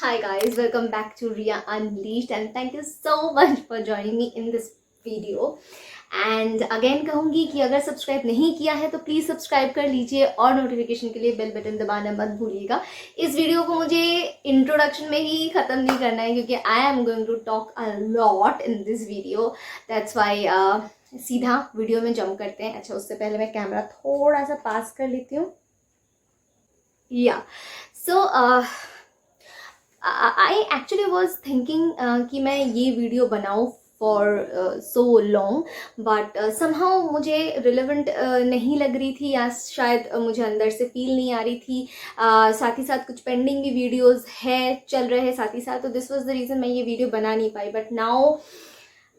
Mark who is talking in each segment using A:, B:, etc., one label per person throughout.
A: Hi guys, welcome back to Ria Unleashed and thank you so much for joining me in this video. And again कहूँगी कि अगर subscribe नहीं किया है तो प्लीज़ सब्सक्राइब कर लीजिए और नोटिफिकेशन के लिए बेल बटन दबाना मत भूलिएगा। इस वीडियो को मुझे इंट्रोडक्शन में ही ख़त्म नहीं करना है क्योंकि I am going to talk a lot in this video, that's why सीधा वीडियो में जंप करते हैं। अच्छा, उससे पहले मैं कैमरा थोड़ा सा पास कर लेती हूँ। या सो आई एक्चुअली वॉज थिंकिंग कि मैं ये वीडियो बनाऊँ for so long, but somehow मुझे रिलेवेंट नहीं लग रही थी या शायद मुझे अंदर से फील नहीं आ रही थी। साथ ही साथ कुछ पेंडिंग भी वीडियोस है चल रहे हैं साथ ही साथ, तो दिस वॉज द रीज़न मैं ये वीडियो बना नहीं पाई। But now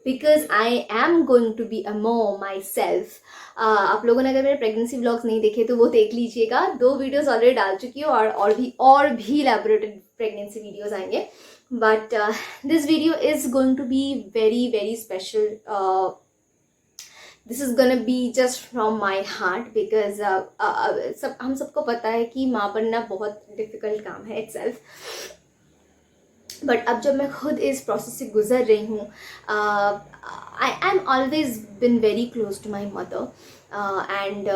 A: because I am going to be a mom myself, आप लोगों ने अगर मेरे प्रेगनेंसी व्लॉग्स नहीं देखे तो वो देख लीजिएगा। 2 वीडियोस ऑलरेडी डाल चुकी हूँ और भी elaborated प्रेगनेंसी वीडियोस आएंगे, but this video is going to be very very special. This is gonna be just from my heart because हम सबको पता है कि माँ बनना बहुत डिफिकल्ट काम है इटसेल्फ। बट अब जब मैं खुद इस प्रोसेस से गुजर रही हूँ, I am always been very close to my mother and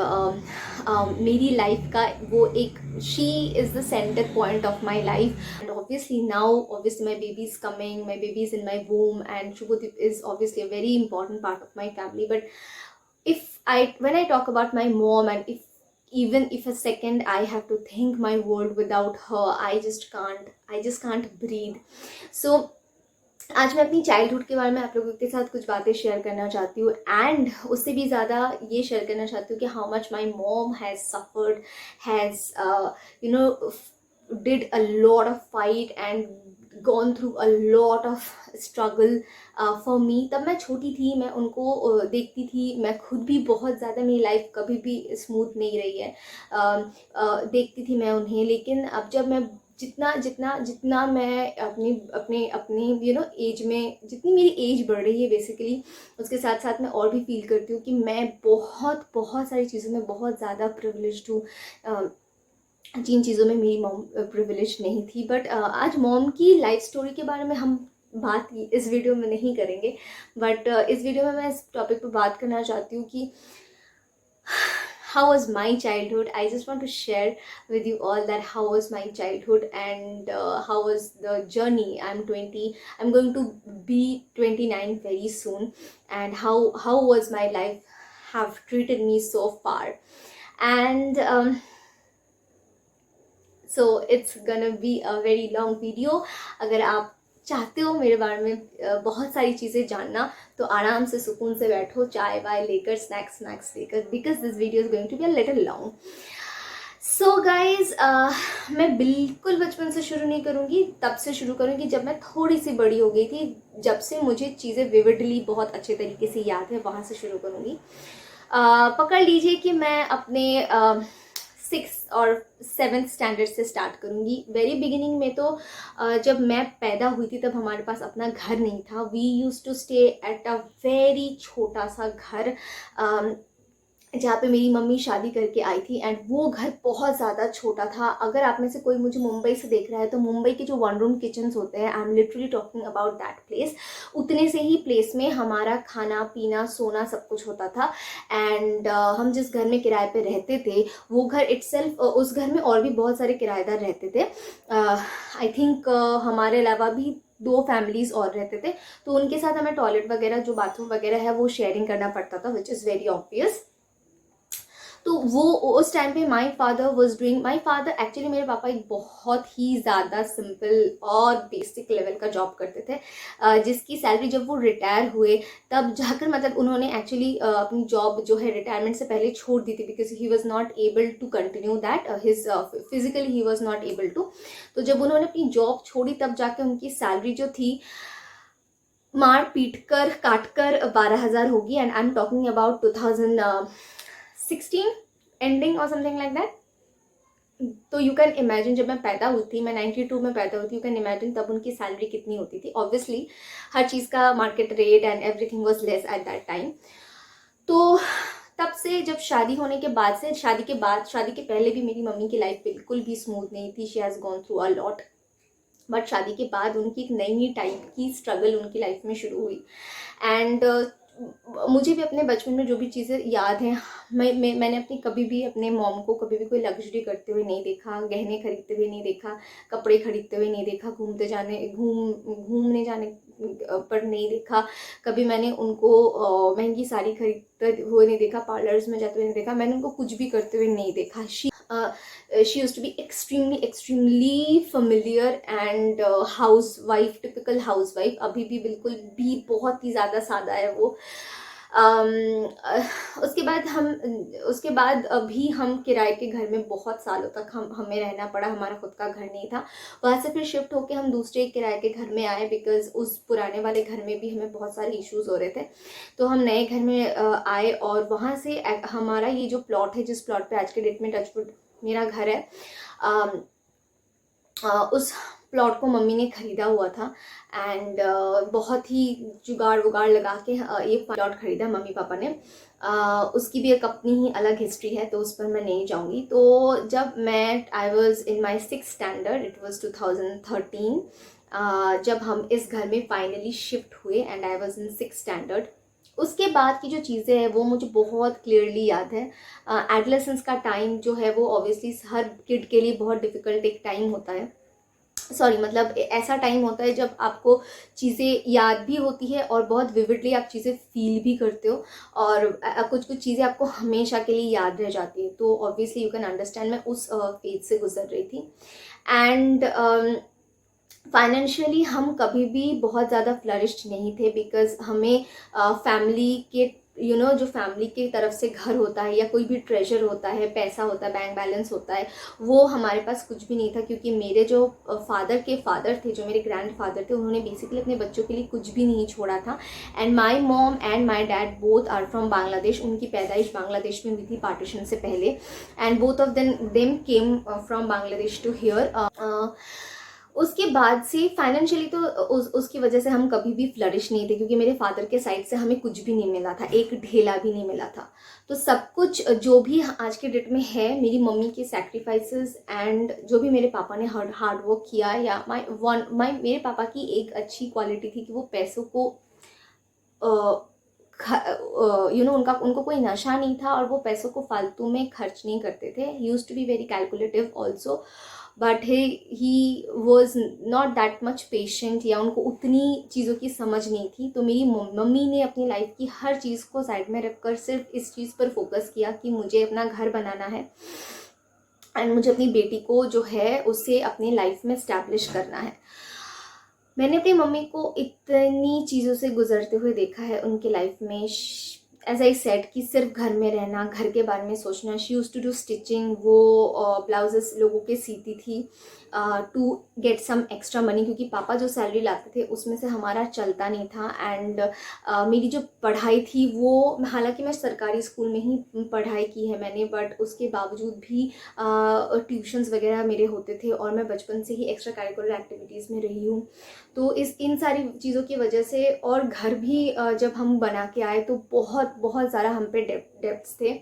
A: मेरी लाइफ का वो एक she is the centre point of my life. And obviously now obviously my baby is coming, my baby is in my womb and Shubhadeep is obviously a very important part of my family. But when I talk about my mom and even if a second I have to think my world without her, I just can't breathe. So आज मैं अपनी childhood के बारे में आप लोगों के साथ कुछ बातें शेयर करना चाहती हूँ एंड उससे भी ज़्यादा ये शेयर करना चाहती हूँ कि how much my mom has suffered, has did a lot of fight and gone through a lot of struggle for me. तब मैं छोटी थी, मैं उनको देखती थी, मैं खुद भी बहुत ज़्यादा, मेरी लाइफ कभी भी स्मूथ नहीं रही है। देखती थी मैं उन्हें, लेकिन अब जब मैं जितना जितना जितना मैं अपनी अपने अपनी एज में, जितनी मेरी एज बढ़ रही है बेसिकली, उसके साथ साथ मैं और भी फील करती हूँ कि मैं बहुत बहुत सारी चीज़ों में बहुत ज़्यादा प्रिविलेज्ड हूँ जिन चीज़ों में मेरी मॉम प्रिविलेज नहीं थी। बट आज मॉम की लाइफ स्टोरी के बारे में हम बात इस वीडियो में नहीं करेंगे, बट इस वीडियो में मैं इस टॉपिक पर बात करना चाहती हूँ कि how was my childhood. I just want to share with you all that how was my childhood and how was the journey. I'm going to be 29 very soon, and how was my life have treated me so far. And so it's gonna be a very long video. अगर आप चाहते हो मेरे बारे में बहुत सारी चीज़ें जानना तो आराम से सुकून से बैठो, चाय वाय लेकर, स्नैक्स लेकर, because this video is going to be a little long. So guys, मैं बिल्कुल बचपन से शुरू नहीं करूँगी, तब से शुरू करूँगी जब मैं थोड़ी सी बड़ी हो गई थी, जब से मुझे चीज़ें विविडली बहुत अच्छे तरीके से याद है, वहाँ से शुरू करूँगी। पकड़ लीजिए कि मैं अपने 6th और 7th स्टैंडर्ड से स्टार्ट करूँगी। वेरी बिगिनिंग में तो जब मैं पैदा हुई थी तब हमारे पास अपना घर नहीं था। We use to stay at a very छोटा सा घर जहाँ पे मेरी मम्मी शादी करके आई थी, एंड वो घर बहुत ज़्यादा छोटा था। अगर आप में से कोई मुझे मुंबई से देख रहा है तो मुंबई के जो 1 रूम किचन्स होते हैं, I am literally talking about that place, उतने से ही प्लेस में हमारा खाना पीना सोना सब कुछ होता था। एंड हम जिस घर में किराए पे रहते थे वो घर इटसेल्फ, उस घर में और भी बहुत सारे किराएदार रहते थे। आई थिंक हमारे अलावा भी 2 फैमिलीज और रहते थे, तो उनके साथ हमें टॉयलेट वगैरह, जो बाथरूम वगैरह है, वो शेयरिंग करना पड़ता था, विच इज़ वेरी ऑब्वियस। तो वो उस टाइम पे माई फादर एक्चुअली, मेरे पापा एक बहुत ही ज़्यादा सिंपल और बेसिक लेवल का जॉब करते थे, जिसकी सैलरी जब वो रिटायर हुए तब जाकर, मतलब उन्होंने एक्चुअली अपनी जॉब जो है रिटायरमेंट से पहले छोड़ दी थी, because he was not able to continue that, his physically he was not able to. तो जब उन्होंने अपनी जॉब छोड़ी तब जाके उनकी सैलरी जो थी मार पीट कर काट कर 12,000 होगी, and I am talking about 2016 ending और समथिंग लाइक दैट। तो यू कैन इमेजिन, जब मैं पैदा हुई थी, मैं 92 में पैदा हुई थी, यू कैन इमेजिन तब उनकी सैलरी कितनी होती थी। ऑब्वियसली हर चीज़ का market rate and everything was less at that time. तो तब से, जब शादी होने के बाद से, शादी के पहले भी मेरी मम्मी की लाइफ बिल्कुल भी स्मूथ नहीं थी। She has gone through a lot. But शादी के बाद उनकी एक नई टाइप की स्ट्रगल उनकी लाइफ में शुरू हुई। एंड मुझे भी अपने बचपन में जो भी चीज़ें याद हैं, मैंने अपनी कभी भी अपने मॉम को कभी भी कोई लग्जरी करते हुए नहीं देखा, गहने खरीदते हुए नहीं देखा, कपड़े खरीदते हुए नहीं देखा, घूमने जाने पर नहीं देखा। कभी मैंने उनको महंगी साड़ी खरीदते हुए नहीं देखा, पार्लर्स में जाते हुए नहीं देखा, मैंने उनको कुछ भी करते हुए नहीं देखा। She used to be extremely familiar and housewife, typical housewife. अभी भी बिल्कुल भी बहुत ही ज़्यादा सादा है वो। उसके बाद अभी हम किराए के घर में बहुत सालों तक हमें रहना पड़ा, हमारा खुद का घर नहीं था। वहाँ से फिर शिफ्ट होके हम दूसरे किराए के घर में आए, बिकॉज उस पुराने वाले घर में भी हमें बहुत सारे इश्यूज हो रहे थे। तो हम नए घर में आए, और वहाँ से हमारा ये जो प्लॉट है, जिस प्लॉट पे आज के डेट में टचवुड मेरा घर है, उस प्लॉट को मम्मी ने ख़रीदा हुआ था। एंड बहुत ही जुगाड़ वुगाड़ लगा के ये प्लॉट ख़रीदा मम्मी पापा ने। उसकी भी एक अपनी ही अलग हिस्ट्री है, तो उस पर मैं नहीं जाऊंगी। तो जब मैं I was in my 6th standard, it was 2013, जब हम इस घर में फाइनली शिफ्ट हुए, and I was in 6th standard. उसके बाद की जो चीज़ें हैं वो मुझे बहुत क्लियरली याद है। एडोलेसेंस का टाइम जो है वो ऑब्वियसली हर किड के लिए बहुत डिफ़िकल्ट एक टाइम होता है। सॉरी, मतलब ऐसा टाइम होता है जब आपको चीज़ें याद भी होती है और बहुत विविडली आप चीज़ें फील भी करते हो, और कुछ कुछ चीज़ें आपको हमेशा के लिए याद रह जाती है। तो ऑब्वियसली यू कैन अंडरस्टैंड, मैं उस फेज से गुजर रही थी। एंड फाइनेंशियली हम कभी भी बहुत ज़्यादा फ्लरिश्ड नहीं थे, बिकॉज हमें फैमिली के जो फैमिली की तरफ से घर होता है या कोई भी ट्रेजर होता है, पैसा होता है, बैंक बैलेंस होता है, वो हमारे पास कुछ भी नहीं था। क्योंकि मेरे जो फादर के फादर थे, जो मेरे ग्रैंड फादर थे, उन्होंने बेसिकली अपने बच्चों के लिए कुछ भी नहीं छोड़ा था। And my mom and my dad both are from Bangladesh. उनकी पैदाइश बांग्लादेश में हुई थी पार्टीशन से पहले, and both of them came from Bangladesh to here. उसके बाद से फाइनेंशियली तो उसकी वजह से हम कभी भी फ्लरिश नहीं थे, क्योंकि मेरे फादर के साइड से हमें कुछ भी नहीं मिला था, एक ढेला भी नहीं मिला था। तो सब कुछ जो भी आज के डेट में है, मेरी मम्मी के सैक्रिफाइसेस एंड जो भी मेरे पापा ने हार्ड वर्क किया, या मेरे पापा की एक अच्छी क्वालिटी थी कि वो पैसों को उनको कोई नशा नहीं था, और वो पैसों को फालतू में खर्च नहीं करते थे। He used to be very calculative also, but he was not that much patient, या उनको उतनी चीज़ों की समझ नहीं थी। तो मेरी मम्मी ने अपनी लाइफ की हर चीज़ को साइड में रखकर सिर्फ इस चीज़ पर फोकस किया कि मुझे अपना घर बनाना है, एंड मुझे अपनी बेटी को जो है उसे अपनी लाइफ में स्टैब्लिश करना है। मैंने अपनी मम्मी को इतनी चीज़ों से गुजरते हुए देखा है उनकी लाइफ में। एज आई सेड कि सिर्फ घर में रहना, घर के बारे में सोचना। She used to do stitching, वो ब्लाउजेस लोगों के सीती थी to get some extra money, क्योंकि पापा जो सैलरी लाते थे उसमें से हमारा चलता नहीं था। एंड मेरी जो पढ़ाई थी वो, हालांकि मैं सरकारी स्कूल में ही पढ़ाई की है मैंने, बट उसके बावजूद भी ट्यूशन्स वगैरह मेरे होते थे, और मैं बचपन से ही एक्स्ट्रा करिकुलर एक्टिविटीज़ में रही हूँ। तो इन सारी चीज़ों की वजह से, और घर भी जब हम बना के आए तो बहुत बहुत ज़्यादा हम पे डेब्ट्स थे,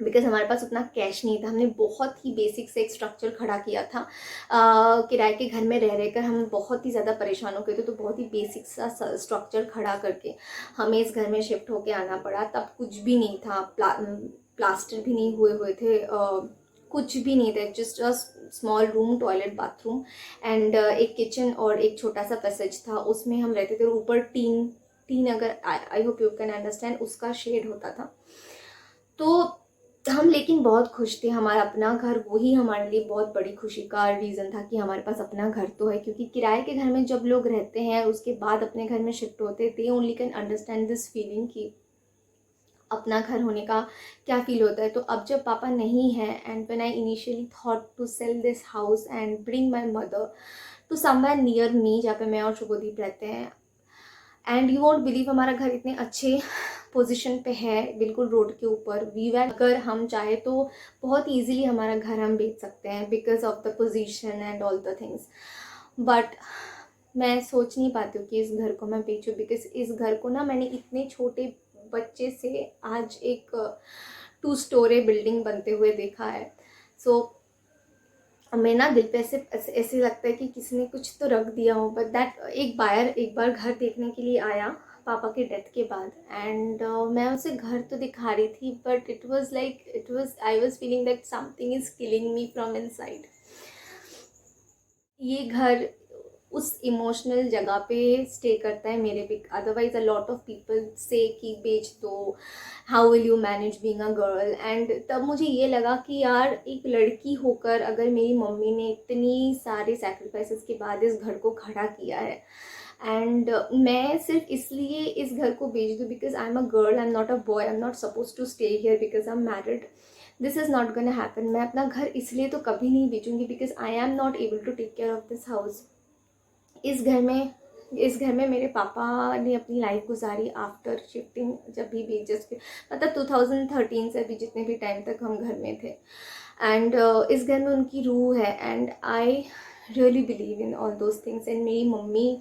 A: बिकॉज हमारे पास उतना कैश नहीं था। हमने बहुत ही बेसिक से एक स्ट्रक्चर खड़ा किया था। किराए के घर में रह रहकर हम बहुत ही ज़्यादा परेशान हो गए थे, तो बहुत ही बेसिक सा स्ट्रक्चर खड़ा करके हमें इस घर में शिफ्ट होके आना पड़ा। तब कुछ भी नहीं था, प्लास्टर भी नहीं हुए थे, कुछ भी नहीं था। Just a small room, toilet, bathroom, and एक किचन और एक छोटा सा पैसेज था, उसमें हम रहते थे। ऊपर टीन अगर I hope you can understand, उसका शेड होता था। तो हम लेकिन बहुत खुश थे। हमारा अपना घर, वही हमारे लिए बहुत बड़ी खुशी का रीज़न था कि हमारे पास अपना घर तो है। क्योंकि किराए के घर में जब लोग रहते हैं, उसके बाद अपने घर में शिफ्ट होते, they only can understand this feeling कि अपना घर होने का क्या फील होता है। तो अब जब पापा नहीं है, and when I initially thought to sell this house and bring my mother to somewhere near me, जहाँ पे मैं और शुभदीप रहते हैं, एंड यू वोंट बिलीव, हमारा घर इतने अच्छे पोजीशन पे है, बिल्कुल रोड के ऊपर। अगर हम चाहे तो बहुत ईजिली हमारा घर हम बेच सकते हैं, because of the position and all the things. But मैं सोच नहीं पाती हूँ कि इस घर को मैं बेचूँ, बिकॉज इस घर को ना मैंने इतने छोटे बच्चे से आज एक 2 स्टोरी बिल्डिंग बनते हुए देखा है। सो मैं ना दिल पे ऐसे ऐसे ऐसे लगता है कि किसी ने कुछ तो रख दिया हो। बट दैट एक बार घर देखने के लिए आया पापा के डेथ के बाद, एंड मैं उसे घर तो दिखा रही थी, but it was I was feeling that something is killing me from inside. ये घर उस इमोशनल जगह पे स्टे करता है मेरे भी। Otherwise a lot of people से कि बेच दो, how will you manage being a girl. And तब मुझे ये लगा कि यार एक लड़की होकर अगर मेरी मम्मी ने इतनी सारे सेक्रीफाइसेस के बाद इस घर को खड़ा किया है, एंड मैं सिर्फ इसलिए इस घर को बेच दूँ because I am a girl, I am not a boy, I am not suppose to stay here because I am married, this is not gonna happen. मैं अपना घर इसलिए तो कभी नहीं बेचूंगी because I am not able to take care of this house. इस घर में मेरे पापा ने अपनी लाइफ गुजारी आफ्टर शिफ्टिंग, जब भी जस्ट मतलब 2013 से अभी जितने भी टाइम तक हम घर में थे। एंड इस घर में उनकी रूह है, and I really believe in all those things. And मेरी मम्मी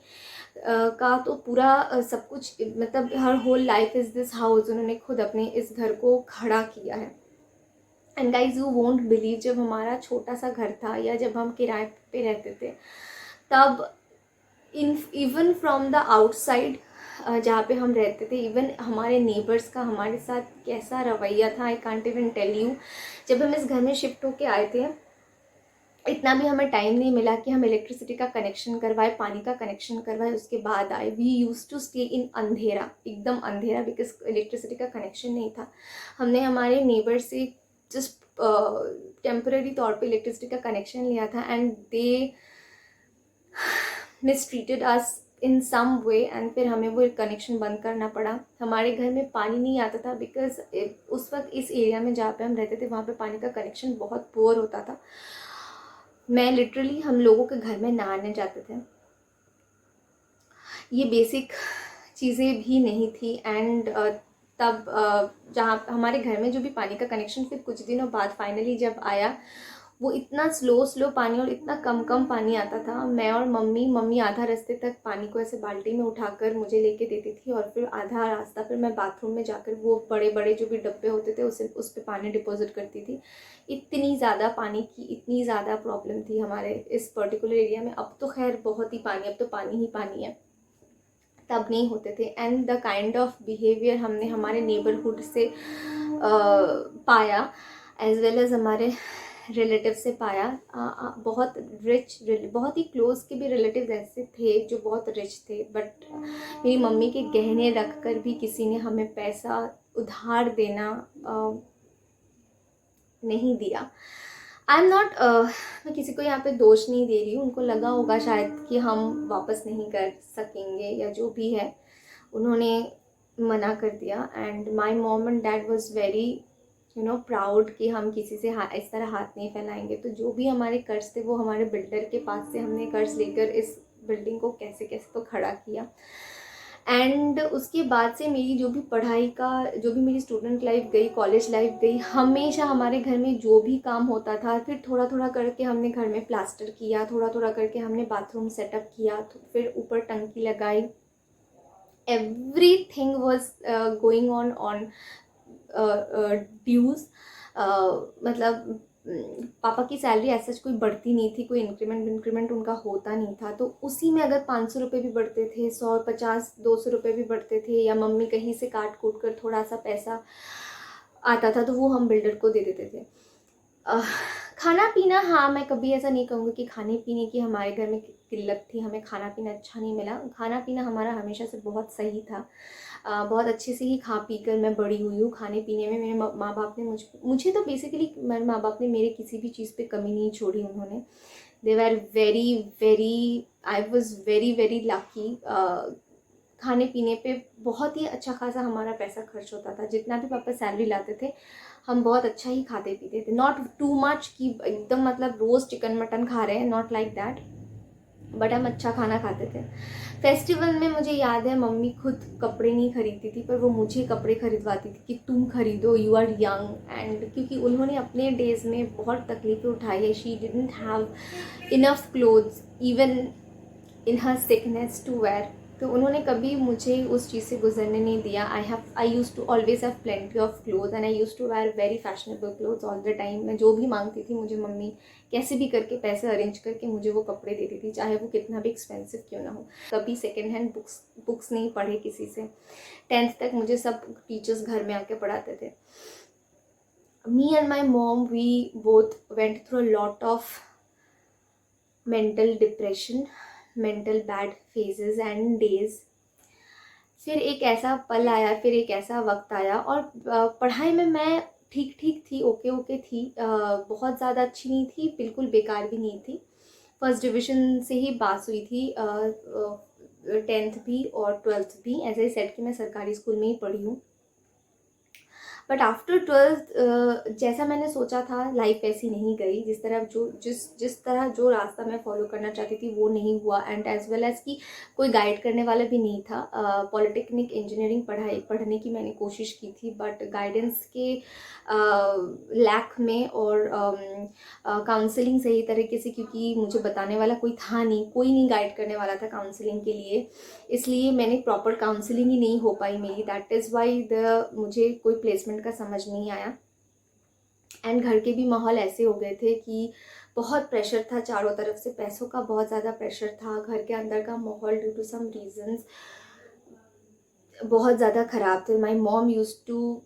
A: का तो पूरा सब कुछ, मतलब हर whole life is this house, उन्होंने खुद अपने इस घर को खड़ा किया है। And guys you won't believe, जब हमारा छोटा सा घर था या जब हम किराए पे रहते थे, तब इवन फ्रॉम द आउटसाइड जहाँ पे हम रहते थे, इवन हमारे नेबर्स का हमारे साथ कैसा रवैया था, I can't even tell you. जब हम इस घर में शिफ्ट होके आए थे, इतना भी हमें टाइम नहीं मिला कि हम इलेक्ट्रिसिटी का कनेक्शन करवाए, पानी का कनेक्शन करवाए, उसके बाद आए। We use to stay in अंधेरा, एकदम अंधेरा, बिकॉज इलेक्ट्रिसिटी का कनेक्शन नहीं था। हमने हमारे नेबर से जस्ट टेम्पररी तौर पे इलेक्ट्रिसिटी का कनेक्शन लिया था, and they mistreated us in some way, and फिर हमें वो कनेक्शन बंद करना पड़ा। हमारे घर में पानी नहीं आता था बिकॉज उस वक्त इस एरिया में जहाँ पे हम रहते थे वहाँ पे पानी का कनेक्शन बहुत पुअर होता था। मैं लिटरली हम लोगों के घर में नहाने जाते थे, ये बेसिक चीज़ें भी नहीं थी। एंड तब जहाँ हमारे घर में जो भी पानी का कनेक्शन फिर कुछ दिनों बाद फाइनली जब आया, वो इतना स्लो पानी और इतना कम पानी आता था। मैं और मम्मी आधा रास्ते तक पानी को ऐसे बाल्टी में उठाकर मुझे लेके देती थी, और फिर आधा रास्ता फिर मैं बाथरूम में जाकर वो बड़े बड़े जो भी डब्बे होते थे उस पर पानी डिपॉजिट करती थी। इतनी ज़्यादा पानी की इतनी ज़्यादा प्रॉब्लम थी हमारे इस पर्टिकुलर एरिया में। अब तो खैर बहुत ही पानी, अब तो पानी ही पानी है, तब नहीं होते थे। And the kind of behaviour हमने हमारे नेबरहुड से पाया, एज वेल एज हमारे रिलेटिव से पाया। बहुत रिच, बहुत ही क्लोज के भी रिलेटिव ऐसे थे जो बहुत रिच थे, बट मेरी मम्मी के गहने रख कर भी किसी ने हमें पैसा उधार देना नहीं दिया। आई एम नॉट, मैं किसी को यहाँ पे दोष नहीं दे रही हूँ, उनको लगा होगा शायद कि हम वापस नहीं कर सकेंगे या जो भी है, उन्होंने मना कर दिया। And my mom and dad was very proud कि हम किसी से इस तरह हाथ नहीं फैलाएंगे। तो जो भी हमारे कर्ज थे वो हमारे बिल्डर के पास से हमने कर्ज लेकर इस बिल्डिंग को कैसे कैसे तो खड़ा किया। एंड उसके बाद से मेरी जो भी पढ़ाई का, जो भी मेरी स्टूडेंट लाइफ गई, कॉलेज लाइफ गई, हमेशा हमारे घर में जो भी काम होता था, फिर थोड़ा थोड़ा करके हमने घर में प्लास्टर किया, थोड़ा थोड़ा करके हमने बाथरूम सेटअप किया, फिर ऊपर टंकी लगाई। Everything was going on dues. मतलब पापा की सैलरी ऐसा कोई बढ़ती नहीं थी, कोई इंक्रीमेंट उनका होता नहीं था। तो उसी में अगर 500 रुपये भी बढ़ते थे, 150 200 रुपये भी बढ़ते थे, या मम्मी कहीं से काट कूट कर थोड़ा सा पैसा आता था तो वो हम बिल्डर को दे देते थे। खाना पीना, हाँ मैं कभी ऐसा नहीं कहूँगी कि खाने पीने की हमारे घर में किल्लत थी, हमें खाना पीना अच्छा नहीं मिला। खाना पीना हमारा हमेशा से बहुत सही था, बहुत अच्छे से ही खा पी कर मैं बड़ी हुई हूँ। खाने पीने में मेरे माँ बाप ने मुझे तो बेसिकली मेरे माँ बाप ने मेरे किसी भी चीज़ पे कमी नहीं छोड़ी। उन्होंने they were very I was very lucky. खाने पीने पे बहुत ही अच्छा खासा हमारा पैसा खर्च होता था। जितना भी पापा सैलरी लाते थे हम बहुत अच्छा ही खाते पीते थे, नॉट टू मच कि एकदम मतलब रोज़ चिकन मटन खा रहे हैं, नॉट लाइक दैट, बट हम अच्छा खाना खाते थे। फेस्टिवल में मुझे याद है मम्मी खुद कपड़े नहीं खरीदती थी, पर वो मुझे कपड़े खरीदवाती थी कि तुम खरीदो, यू आर यंग। एंड क्योंकि उन्होंने अपने डेज में बहुत तकलीफ़ें उठाई है, she didn't have enough clothes even in her sickness to wear. तो उन्होंने कभी मुझे उस चीज़ से गुजरने नहीं दिया. I use to always have plenty of cloth and I use to wear very fashionable clothes all the time. मैं जो भी मांगती थी मुझे मम्मी कैसे भी करके पैसे अरेंज करके मुझे वो कपड़े देती थी, चाहे वो कितना भी एक्सपेंसिव क्यों ना हो. कभी सेकेंड हैंड बुक्स नहीं पढ़े किसी से. 10th तक मुझे सब टीचर्स घर में आके पढ़ाते थे. Me and my mom, we both went through a lot of mental depression, mental bad phases and days. फिर एक ऐसा पल आया, फिर एक ऐसा वक्त आया, और पढ़ाई में मैं ठीक ठीक थी, ओके थी. बहुत ज़्यादा अच्छी नहीं थी, बिल्कुल बेकार भी नहीं थी. फर्स्ट डिवीज़न से ही पास हुई थी. 10th भी और 12th भी. ऐसे ही सेट कि मैं सरकारी स्कूल में ही पढ़ी हूँ. बट आफ्टर 12th जैसा मैंने सोचा था लाइफ ऐसी नहीं गई. जिस तरह जो रास्ता मैं फॉलो करना चाहती थी वो नहीं हुआ. एंड एज वेल एज कि कोई गाइड करने वाला भी नहीं था. पॉलिटेक्निक इंजीनियरिंग पढ़ने की मैंने कोशिश की थी, बट गाइडेंस के लैक में और काउंसलिंग सही तरीके से, क्योंकि मुझे बताने वाला कोई था नहीं, कोई नहीं गाइड करने वाला था काउंसलिंग के लिए, इसलिए मैंने प्रॉपर काउंसलिंग ही नहीं हो पाई मेरी. दैट इज़ वाई मुझे कोई प्लेसमेंट का समझ नहीं आया. एंड घर के भी माहौल ऐसे हो गए थे कि बहुत प्रेशर था चारों तरफ से, पैसों का बहुत ज़्यादा प्रेशर था. घर के अंदर का माहौल ड्यू टू सम रीजंस बहुत ज़्यादा ख़राब थे. My mom use to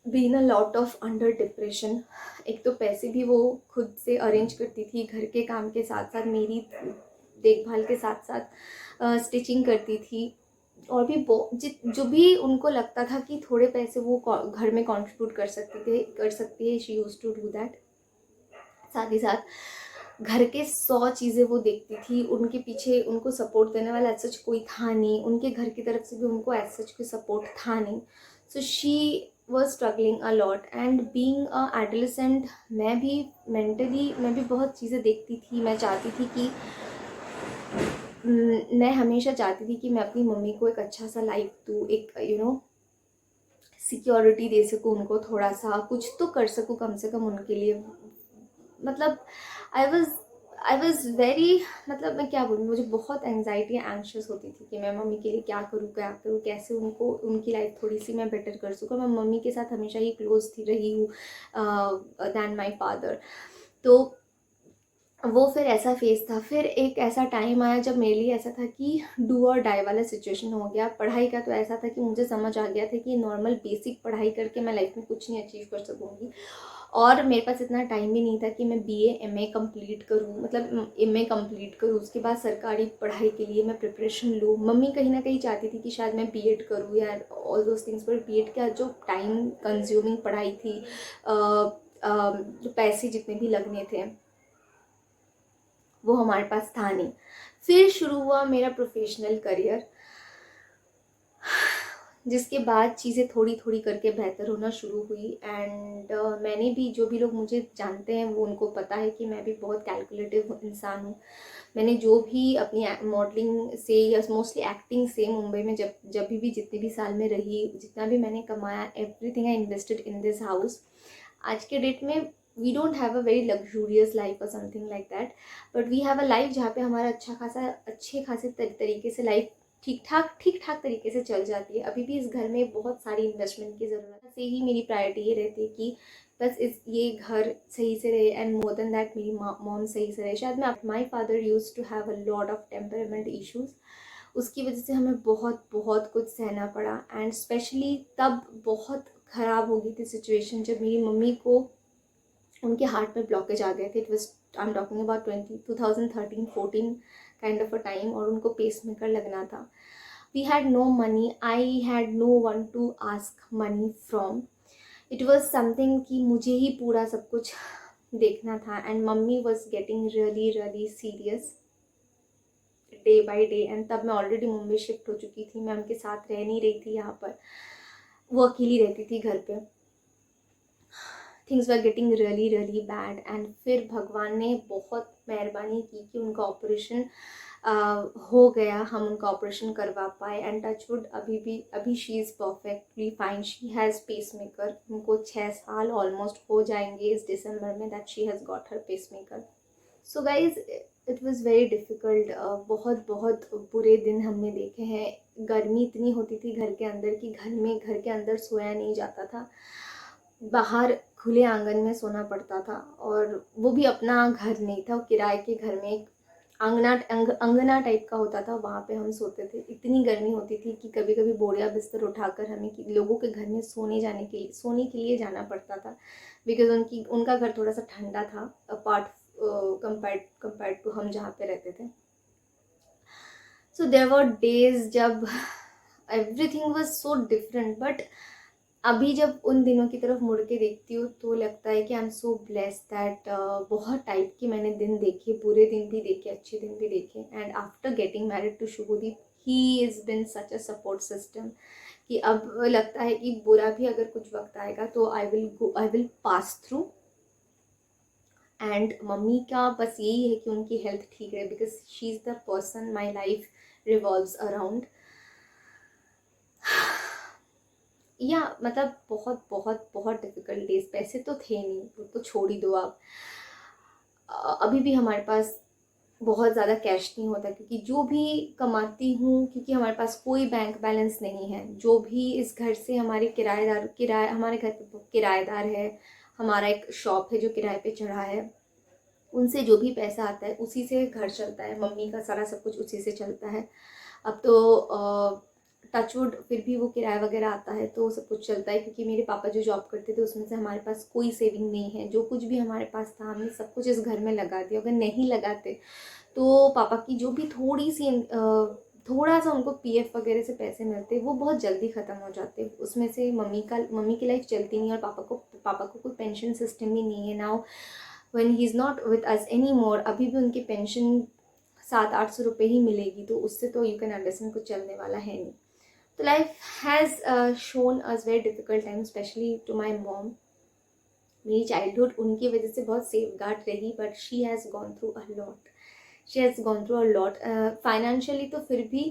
A: be in a lot of under depression. एक तो पैसे भी वो खुद से अरेंज करती थी, घर के काम के साथ साथ मेरी देखभाल के साथ साथ स्टिचिंग करती थी, और भी जो भी उनको लगता था कि थोड़े पैसे वो घर में कंट्रीब्यूट कर सकती है, she use to do that. साथ ही साथ घर के 100 चीज़ें वो देखती थी. उनके पीछे उनको सपोर्ट देने वाला एज सच कोई था नहीं. उनके घर की तरफ से भी उनको एज सच कोई सपोर्ट था नहीं. So she was struggling a lot. And being a adolescent मैं भी मेंटली बहुत चीज़ें देखती थी. मैं चाहती थी कि मैं हमेशा चाहती थी कि मैं अपनी मम्मी को एक अच्छा सा लाइफ दूँ, एक सिक्योरिटी दे सकूँ उनको, थोड़ा सा कुछ तो कर सकूँ कम से कम उनके लिए. मतलब आई वॉज वेरी, मतलब मैं क्या बोलूँ, मुझे बहुत एंग्जाइटी एंग्शियस होती थी कि मैं मम्मी के लिए क्या करूँ, कैसे उनको उनकी लाइफ थोड़ी सी मैं बेटर कर सकूँ. मैं मम्मी के साथ हमेशा ही क्लोज रही हूँ दैन माई फादर. तो वो फिर ऐसा फेज था. फिर एक ऐसा टाइम आया जब मेरे लिए ऐसा था कि डू और डाई वाला सिचुएशन हो गया. पढ़ाई का तो ऐसा था कि मुझे समझ आ गया था कि नॉर्मल बेसिक पढ़ाई करके मैं लाइफ में कुछ नहीं अचीव कर सकूँगी, और मेरे पास इतना टाइम भी नहीं था कि मैं BA MA कंप्लीट करूँ, मतलब MA कंप्लीट करूँ, उसके बाद सरकारी पढ़ाई के लिए मैं प्रिपरेशन लूँ. मम्मी कहीं ना कहीं चाहती थी कि शायद मैं B.Ed करूँ या ऑल दोज थिंग्स, पर B.Ed का जो टाइम कंज्यूमिंग पढ़ाई थी, जो पैसे जितने भी लगने थे वो हमारे पास था नहीं. फिर शुरू हुआ मेरा प्रोफेशनल करियर, जिसके बाद चीज़ें थोड़ी थोड़ी करके बेहतर होना शुरू हुई. एंड मैंने भी, जो भी लोग मुझे जानते हैं वो उनको पता है कि मैं भी बहुत कैलकुलेटिव इंसान हूँ. मैंने जो भी अपनी मॉडलिंग से या मोस्टली एक्टिंग से मुंबई में जब भी जितने भी साल में रही, जितना भी मैंने कमाया, everything I invested in this house. आज के डेट में we don't have a very luxurious life और something like that, but we have a life जहाँ पे हमारा अच्छे खासे तरीके से लाइफ ठीक ठाक तरीके से चल जाती है. अभी भी इस घर में बहुत सारी इन्वेस्टमेंट की ज़रूरत है. से ही मेरी प्रायोरिटी ये रहती है कि बस ये घर सही से रहे, एंड मोर देन दैट मेरी मॉम सही से रहे. शायद my father use to have a lot of temperament issues, उसकी वजह से हमें बहुत बहुत कुछ सहना पड़ा. एंड स्पेशली तब बहुत ख़राब हो गई थी सिचुएशन जब मेरी मम्मी को उनके हार्ट में ब्लॉकेज आ गए थे. It was, I am talking about 2013-14 kind of a time, और उनको पेसमेकर लगना था. We had no money, I had no one to ask money from. It was something कि मुझे ही पूरा सब कुछ देखना था. एंड मम्मी was getting really serious day by day. And तब मैं ऑलरेडी मुंबई शिफ्ट हो चुकी थी, मैं उनके साथ रह नहीं रही थी यहाँ पर, वो अकेली रहती थी घर पे. Things were getting really bad. And फिर भगवान ने बहुत मेहरबानी की कि उनका ऑपरेशन हो गया, हम उनका ऑपरेशन करवा पाए. एंड टचवुड अभी she is perfectly fine. She has pacemaker. उनको 6 साल ऑलमोस्ट हो जाएंगे इस दिसंबर में that she has got her pacemaker. So guys, it was very difficult. बहुत बहुत बुरे दिन हमने देखे हैं। गर्मी इतनी होती थी घर के अंदर कि घर के अंदर सोया नहीं जाता था, बाहर खुले आंगन में सोना पड़ता था। और वो भी अपना घर नहीं था, किराए के घर में एक अंगना टाइप का होता था, वहाँ पे हम सोते थे। इतनी गर्मी होती थी कि कभी कभी बोरिया बिस्तर उठाकर हमें लोगों के घर में सोने के लिए जाना पड़ता था, बिकॉज उनका घर थोड़ा सा ठंडा था, अपार्ट कंपेयर्ड टू हम जहाँ पे रहते थे। सो देयर वर डेज जब everything was so different, but अभी जब उन दिनों की तरफ मुड़ के देखती हूँ तो लगता है कि I am so blessed that बहुत टाइप के मैंने दिन देखे, बुरे दिन भी देखे, अच्छे दिन भी देखे। And after getting married to Shubhdeep, he is been such a support system कि अब लगता है कि बुरा भी अगर कुछ वक्त आएगा तो I will pass through. And mummy का बस यही है कि उनकी हेल्थ ठीक रहे, because she is the person my life revolves around. या मतलब बहुत बहुत बहुत डिफ़िकल्ट डेज, पैसे तो थे नहीं, वो तो छोड़ ही दो आप। अभी भी हमारे पास बहुत ज़्यादा कैश नहीं होता, क्योंकि जो भी कमाती हूँ, क्योंकि हमारे पास कोई बैंक बैलेंस नहीं है। जो भी इस घर से हमारे हमारे घर पे किराएदार है, हमारा एक शॉप है जो किराए पे चढ़ा है, उनसे जो भी पैसा आता है उसी से घर चलता है। मम्मी का सारा सब कुछ उसी से चलता है। अब तो टचवुड फिर भी वो किराया वगैरह आता है तो सब कुछ चलता है, क्योंकि मेरे पापा जो जॉब करते थे उसमें से हमारे पास कोई सेविंग नहीं है। जो कुछ भी हमारे पास था हमने सब कुछ इस घर में लगा दिया। अगर नहीं लगाते तो पापा की जो भी थोड़ा सा उनको पीएफ वगैरह से पैसे मिलते, वो बहुत जल्दी ख़त्म हो जाते। उसमें से मम्मी की लाइफ चलती नहीं, और पापा को कोई पेंशन सिस्टम भी नहीं है। Now when he is not with us any more, अभी भी उनकी पेंशन 700-800 रुपये ही मिलेगी, तो उससे तो यू कैन अंडरस्टैंड कुछ चलने वाला है नहीं। तो life has shown us very difficult time, specially to my mom. मेरी चाइल्डहुड उनकी वजह से बहुत सेफ गार्ड रही, but she has gone through a lot. She has gone through a lot financially तो फिर भी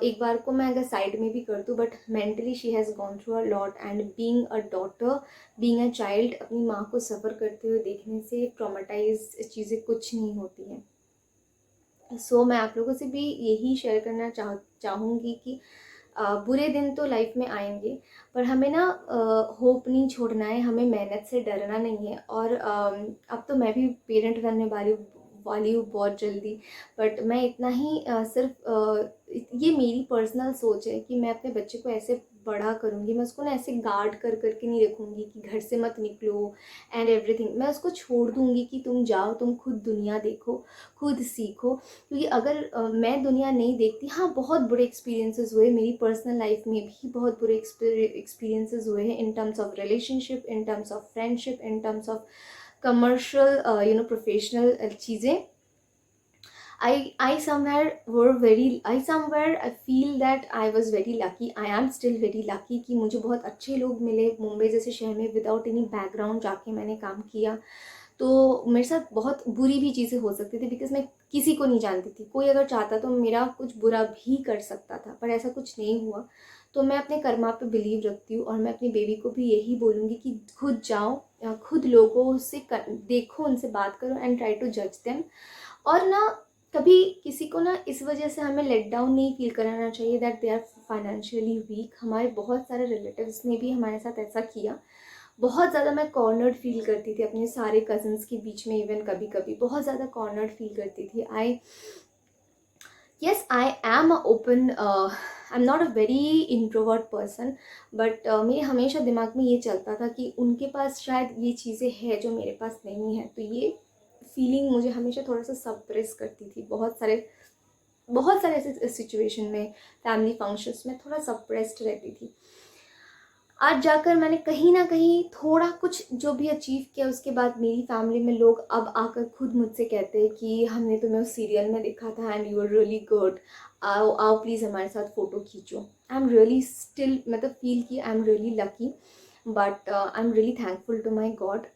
A: एक बार को मैं अगर साइड में भी कर दूँ, but mentally she has gone through a lot. And being a daughter, being a child, अपनी माँ को सफ़र करते हुए देखने से ट्रॉमेटाइज चीज़ें कुछ नहीं होती हैं। सो मैं आप लोगों से भी यही शेयर करना चाहूँगी कि बुरे दिन तो लाइफ में आएंगे, पर हमें ना होप नहीं छोड़ना है, हमें मेहनत से डरना नहीं है। और अब तो मैं भी पेरेंट बनने वाली हूँ बहुत जल्दी, बट मैं इतना ही सिर्फ ये मेरी पर्सनल सोच है कि मैं अपने बच्चे को ऐसे बड़ा करूँगी, मैं उसको ना ऐसे गार्ड कर करके नहीं रखूँगी कि घर से मत निकलो एंड एवरीथिंग। मैं उसको छोड़ दूँगी कि तुम जाओ, तुम खुद दुनिया देखो, खुद सीखो। क्योंकि अगर मैं दुनिया नहीं देखती, हाँ बहुत बुरे एक्सपीरियंसेस हुए मेरी पर्सनल लाइफ में भी, बहुत बुरे एक्सपीरियंसेस हुए हैं in terms of relationship, in terms of friendship, in terms of commercial professional चीज़ें। I somewhere I feel that I was very lucky. I am still very lucky कि मुझे बहुत अच्छे लोग मिले मुंबई जैसे शहर में, विदाउट एनी बैकग्राउंड जाके मैंने काम किया। तो मेरे साथ बहुत बुरी भी चीज़ें हो सकती थी, बिकॉज मैं किसी को नहीं जानती थी। कोई अगर चाहता तो मेरा कुछ बुरा भी कर सकता था, पर ऐसा कुछ नहीं हुआ। तो मैं अपने कर्मा पे बिलीव रखती हूँ, और मैं अपनी बेबी को भी यही बोलूँगी कि खुद जाओ, खुद लोगों से देखो, उनसे बात करो एंड ट्राई टू जज देम। और ना कभी किसी को ना इस वजह से हमें लेट डाउन नहीं फील कराना चाहिए that they are financially weak. हमारे बहुत सारे रिलेटिव्स ने भी हमारे साथ ऐसा किया। बहुत ज़्यादा मैं कॉर्नर्ड फील करती थी अपने सारे कज़न्स के बीच में, इवन कभी कभी बहुत ज़्यादा कॉर्नर्ड फील करती थी। I am open, I am not a very introvert person, but मेरे हमेशा दिमाग में ये चलता था कि उनके पास शायद ये चीज़ें हैं जो मेरे पास नहीं है। तो ये फीलिंग मुझे हमेशा थोड़ा सा सप्रेस करती थी। बहुत सारे ऐसे सिचुएशन में, फैमिली फंक्शंस में थोड़ा सप्रेस्ड रहती थी। आज जाकर मैंने कहीं ना कहीं थोड़ा कुछ जो भी अचीव किया, उसके बाद मेरी फैमिली में लोग अब आकर खुद मुझसे कहते हैं कि हमने तुम्हें उस सीरियल में देखा था and you are really good, आओ आओ प्लीज़ हमारे साथ फ़ोटो खींचो। आई एम रियली स्टिल मतलब फील कि I am really lucky, but I am really thankful to my god.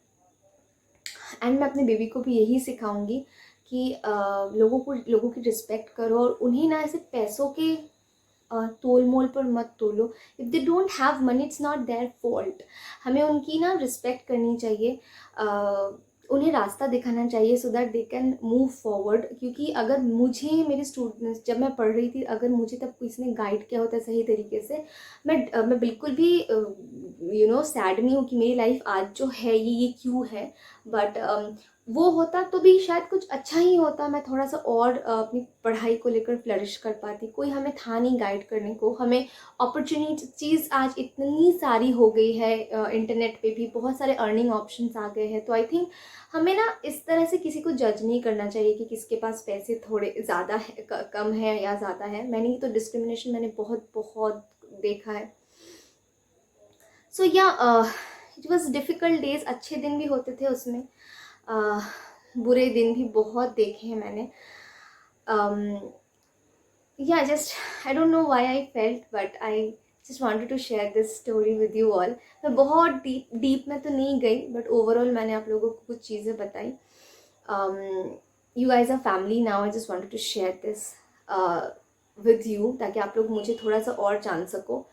A: And मैं अपने बेबी को भी यही सिखाऊंगी कि लोगों की रिस्पेक्ट करो, और उन्हें ना ऐसे पैसों के तोल मोल पर मत तोलो। If they don't have money, it's not their fault. हमें उनकी ना रिस्पेक्ट करनी चाहिए। उन्हें रास्ता दिखाना चाहिए so that they can move forward. क्योंकि अगर मुझे मेरे स्टूडेंट्स, जब मैं पढ़ रही थी, अगर मुझे तब किसी ने गाइड किया होता सही तरीके से, मैं बिल्कुल भी सैड नहीं हूँ कि मेरी लाइफ आज जो है ये क्यों है। बट वो होता तो भी शायद कुछ अच्छा ही होता, मैं थोड़ा सा और अपनी पढ़ाई को लेकर फ्लरिश कर पाती। कोई हमें था नहीं गाइड करने को, हमें अपॉर्चुनिटीज़ आज इतनी सारी हो गई है, इंटरनेट पे भी बहुत सारे अर्निंग ऑप्शंस आ गए हैं। तो आई थिंक हमें ना इस तरह से किसी को जज नहीं करना चाहिए कि किसके पास पैसे थोड़े ज़्यादा है, कम है या ज़्यादा है। मैंने ये तो डिस्क्रिमिनेशन मैंने बहुत बहुत देखा है। सो या इट वॉज डिफ़िकल्ट डेज, अच्छे दिन भी होते थे उसमें, बुरे दिन भी बहुत देखे हैं मैंने। yeah, just I don't know why I felt, but I just wanted to share this story with you all. मैं बहुत डीप में तो नहीं गई, बट ओवरऑल मैंने आप लोगों को कुछ चीज़ें बताई। You guys are family now, I just wanted to share this with you, ताकि आप लोग मुझे थोड़ा सा और जान सको।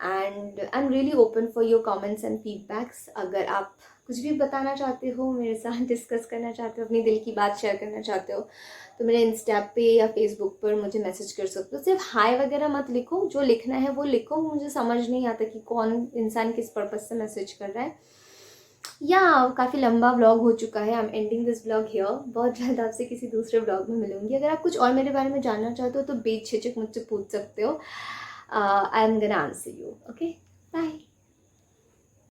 A: And I am really open for your comments and feedbacks. अगर आप कुछ भी बताना चाहते हो, मेरे साथ डिस्कस करना चाहते हो, अपनी दिल की बात शेयर करना चाहते हो, तो मेरे इंस्टा पे या फेसबुक पर मुझे मैसेज कर सकते हो। सिर्फ हाय वगैरह मत लिखो, जो लिखना है वो लिखो। मुझे समझ नहीं आता कि कौन इंसान किस पर्पज़ से मैसेज कर रहा है। या काफ़ी लंबा व्लॉग हो चुका है, I am ending this vlog here. बहुत जल्द आपसे किसी दूसरे व्लॉग में मिलूंगी। अगर आप कुछ और मेरे बारे में जानना चाहते हो तो बेझिझक मुझसे पूछ सकते हो। I am gonna answer you. Okay, bye.